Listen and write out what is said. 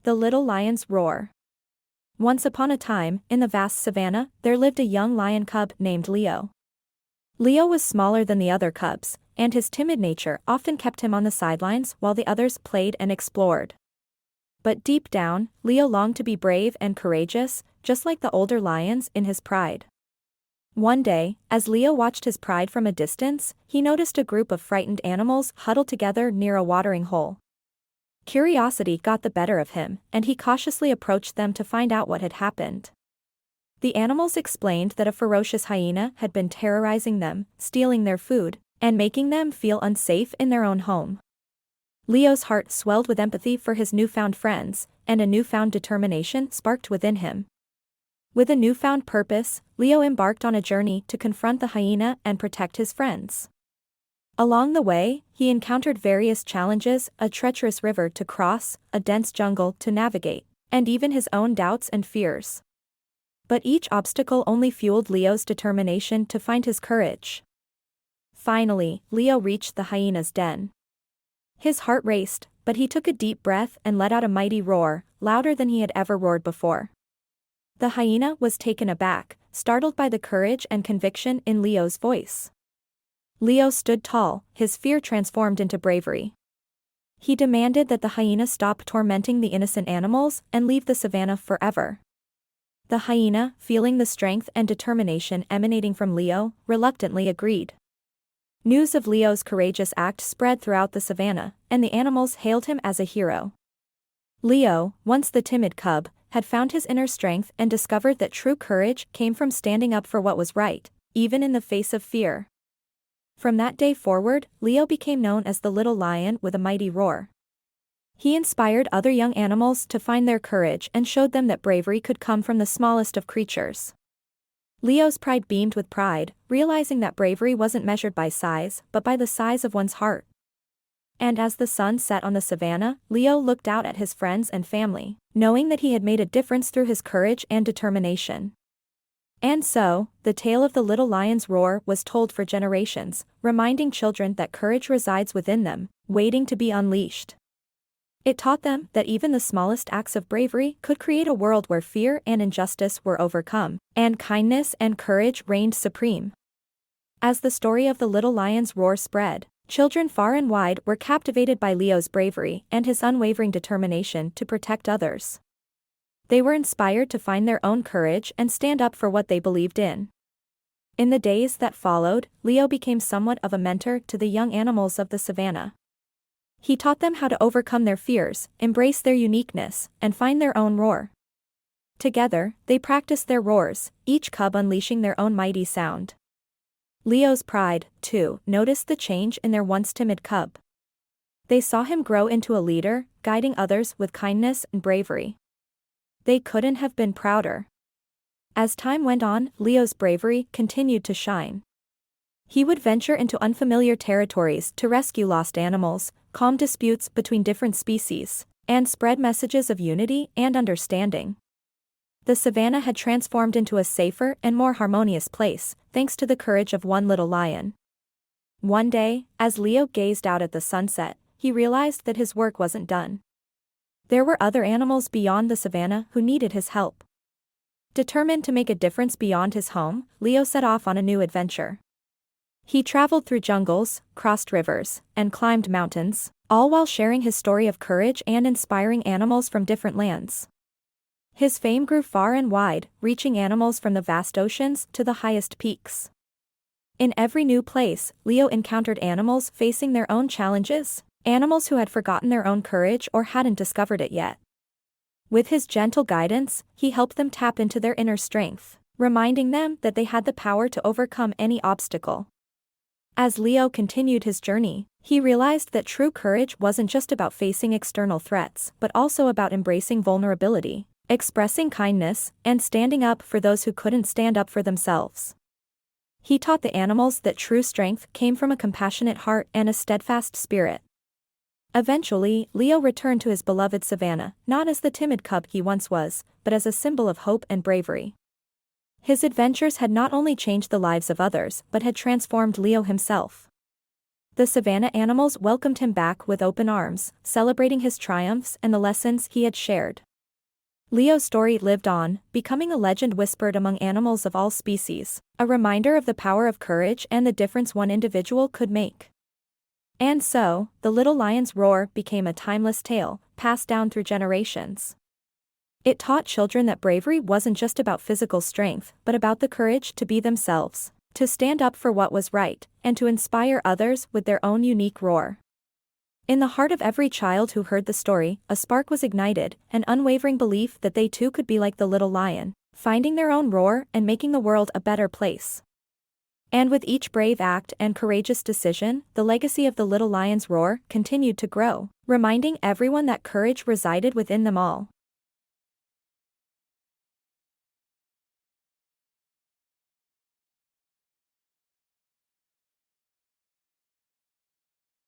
The Little Lion's Roar. Once upon a time, in the vast savanna, there lived a young lion cub named Leo. Leo was smaller than the other cubs, and his timid nature often kept him on the sidelines while the others played and explored. But deep down, Leo longed to be brave and courageous, just like the older lions in his pride. One day, as Leo watched his pride from a distance, he noticed a group of frightened animals huddled together near a watering hole. Curiosity got the better of him, and he cautiously approached them to find out what had happened. The animals explained that a ferocious hyena had been terrorizing them, stealing their food, and making them feel unsafe in their own home. Leo's heart swelled with empathy for his newfound friends, and a newfound determination sparked within him. With a newfound purpose, Leo embarked on a journey to confront the hyena and protect his friends. Along the way, he encountered various challenges: a treacherous river to cross, a dense jungle to navigate, and even his own doubts and fears. But each obstacle only fueled Leo's determination to find his courage. Finally, Leo reached the hyena's den. His heart raced, but he took a deep breath and let out a mighty roar, louder than he had ever roared before. The hyena was taken aback, startled by the courage and conviction in Leo's voice. Leo stood tall, his fear transformed into bravery. He demanded that the hyena stop tormenting the innocent animals and leave the savanna forever. The hyena, feeling the strength and determination emanating from Leo, reluctantly agreed. News of Leo's courageous act spread throughout the savanna, and the animals hailed him as a hero. Leo, once the timid cub, had found his inner strength and discovered that true courage came from standing up for what was right, even in the face of fear. From that day forward, Leo became known as the Little Lion with a mighty roar. He inspired other young animals to find their courage and showed them that bravery could come from the smallest of creatures. Leo's pride beamed with pride, realizing that bravery wasn't measured by size, but by the size of one's heart. And as the sun set on the savanna, Leo looked out at his friends and family, knowing that he had made a difference through his courage and determination. And so, the tale of the Little Lion's Roar was told for generations, reminding children that courage resides within them, waiting to be unleashed. It taught them that even the smallest acts of bravery could create a world where fear and injustice were overcome, and kindness and courage reigned supreme. As the story of the Little Lion's Roar spread, children far and wide were captivated by Leo's bravery and his unwavering determination to protect others. They were inspired to find their own courage and stand up for what they believed in. In the days that followed, Leo became somewhat of a mentor to the young animals of the savanna. He taught them how to overcome their fears, embrace their uniqueness, and find their own roar. Together, they practiced their roars, each cub unleashing their own mighty sound. Leo's pride, too, noticed the change in their once timid cub. They saw him grow into a leader, guiding others with kindness and bravery. They couldn't have been prouder. As time went on, Leo's bravery continued to shine. He would venture into unfamiliar territories to rescue lost animals, calm disputes between different species, and spread messages of unity and understanding. The savanna had transformed into a safer and more harmonious place, thanks to the courage of one little lion. One day, as Leo gazed out at the sunset, he realized that his work wasn't done. There were other animals beyond the savanna who needed his help. Determined to make a difference beyond his home, Leo set off on a new adventure. He traveled through jungles, crossed rivers, and climbed mountains, all while sharing his story of courage and inspiring animals from different lands. His fame grew far and wide, reaching animals from the vast oceans to the highest peaks. In every new place, Leo encountered animals facing their own challenges, animals who had forgotten their own courage or hadn't discovered it yet. With his gentle guidance, he helped them tap into their inner strength, reminding them that they had the power to overcome any obstacle. As Leo continued his journey, he realized that true courage wasn't just about facing external threats, but also about embracing vulnerability, expressing kindness, and standing up for those who couldn't stand up for themselves. He taught the animals that true strength came from a compassionate heart and a steadfast spirit. Eventually, Leo returned to his beloved savanna, not as the timid cub he once was, but as a symbol of hope and bravery. His adventures had not only changed the lives of others but had transformed Leo himself. The savanna animals welcomed him back with open arms, celebrating his triumphs and the lessons he had shared. Leo's story lived on, becoming a legend whispered among animals of all species, a reminder of the power of courage and the difference one individual could make. And so, the little lion's roar became a timeless tale, passed down through generations. It taught children that bravery wasn't just about physical strength, but about the courage to be themselves, to stand up for what was right, and to inspire others with their own unique roar. In the heart of every child who heard the story, a spark was ignited, an unwavering belief that they too could be like the little lion, finding their own roar and making the world a better place. And with each brave act and courageous decision, the legacy of the little lion's roar continued to grow, reminding everyone that courage resided within them all.